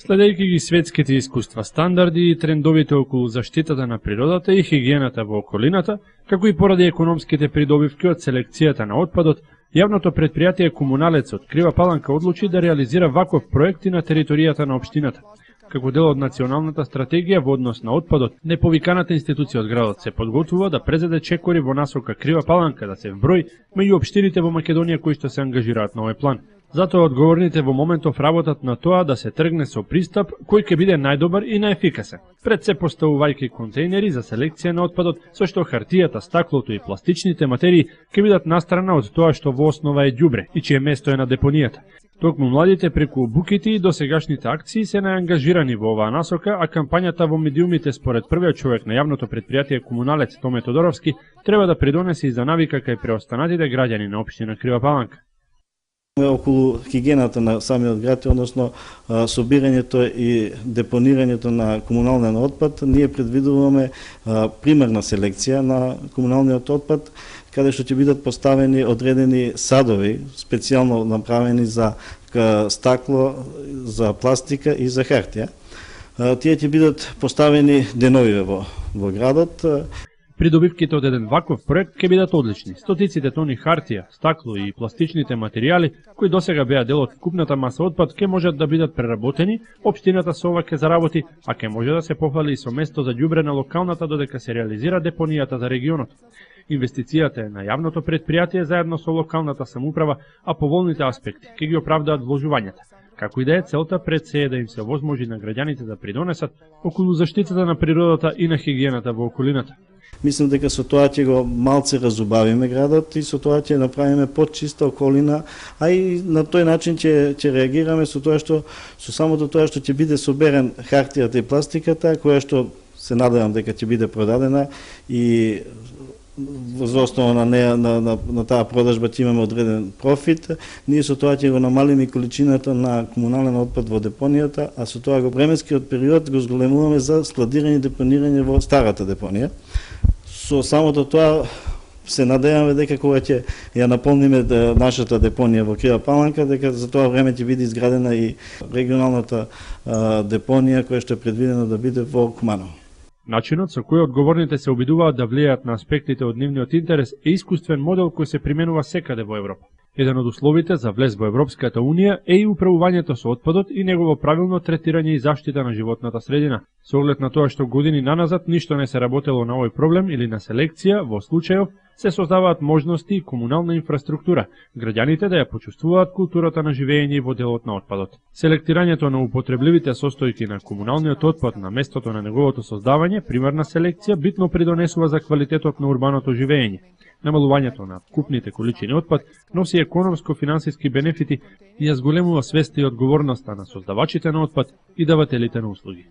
Следејќи ги светските искуства, стандарди и трендовите околу заштитата на природата и хигиената во околината, како и поради економските придобивки од селекцијата на отпадот, јавното предпријатие Комуналец од Крива Паланка одлучи да реализира ваков проект и на територијата на општината. Како дел од националната стратегија во однос на отпадот, неповиканата институција од градот се подготвува да презеде чекори во насока Крива Паланка да се вброј меѓу општините во Македонија кои што се ангажираат на овој план. Затоа одговорните во моментов работат на тоа да се тргне со пристап кој ќе биде најдобар и најефикасен. Пред се поставувајќи контейнери за селекција на отпадот, со што хартијата, стаклото и пластичните материи ќе бидат настрана од тоа што во основа е ѓубре и чие место е на депонијата. Токму младите преку обуките и досегашните акции се наангажирани во оваа насока, а кампањата во медиумите според првиот човек на јавното предпријатие Комуналец Томе Тодоровски треба да придонесе и за навика кај преостанатите граѓани на општина Крива Паланка. Околу хигиената на самиот град, односно собирањето и депонирањето на комунален отпад, ние предвидуваме примерна селекција на комуналниот отпад, каде што ќе бидат поставени одредени садови, специјално направени за стакло, за пластика и за хартија. Тие ќе бидат поставени деновиве во градот. Придобивките од еден ваков проект ќе бидат одлични. Стотиците тони хартија, стакло и пластичните материјали, кои досега беа дел од вкупната маса отпад, ќе можат да бидат преработени, општината со ова ќе заработи, а ќе може да се пофали и со место за ѓубре на локалната додека се реализира депонијата за регионот. Инвестицијата е на јавното предпријатие заедно со локалната самоуправа, а поволните аспекти ќе ги оправдаат вложувањата. Како и да е, целта пред се е да им се возможи на граѓаните да придонесат околу заштитата на природата и на хигиената во околината. Мислам дека со тоа ќе го малце разубавиме градот и со тоа ќе направиме почиста околина, а и на тој начин ќе реагираме со тоа што со самото тоа што ќе биде соберен хартијата и пластиката, која што се надевам дека ќе биде продадена и за основа на неа на таа продажба ќе имаме одреден профит. Ние со тоа ќе го намалиме количината на комунален отпад во депонијата, а со тоа го временскиот период го зголемуваме за складирање и депонирање во старата депонија. Со самото тоа се надеваме дека кога ќе ја наполниме нашата депонија во Крива Паланка, дека за тоа време ќе биде изградена и регионалната депонија која што е предвидена да биде во Куманово. Начинот со кој одговорните се обидуваат да влијаат на аспектите од нивниот интерес е искуствен модел кој се применува секаде во Европа. Еден од условите за влез во Европската Унија е и управувањето со отпадот и негово правилно третирање и заштита на животната средина. Со оглед на тоа што години наназад ништо не се работело на овој проблем или на селекција, во случајов се создаваат можности и комунална инфраструктура, граѓаните да ја почувствуваат културата на живење во делот на отпадот. Селектирањето на употребливите состојки на комуналниот отпад на местото на неговото создавање, примерна селекција, битно придонесува за квалитетот на урбаното живење. Намалувањето на купните количини отпад носи економско-финансиски бенефити и ја зголемува свеста и одговорноста на создавачите на отпад и давателите на услуги.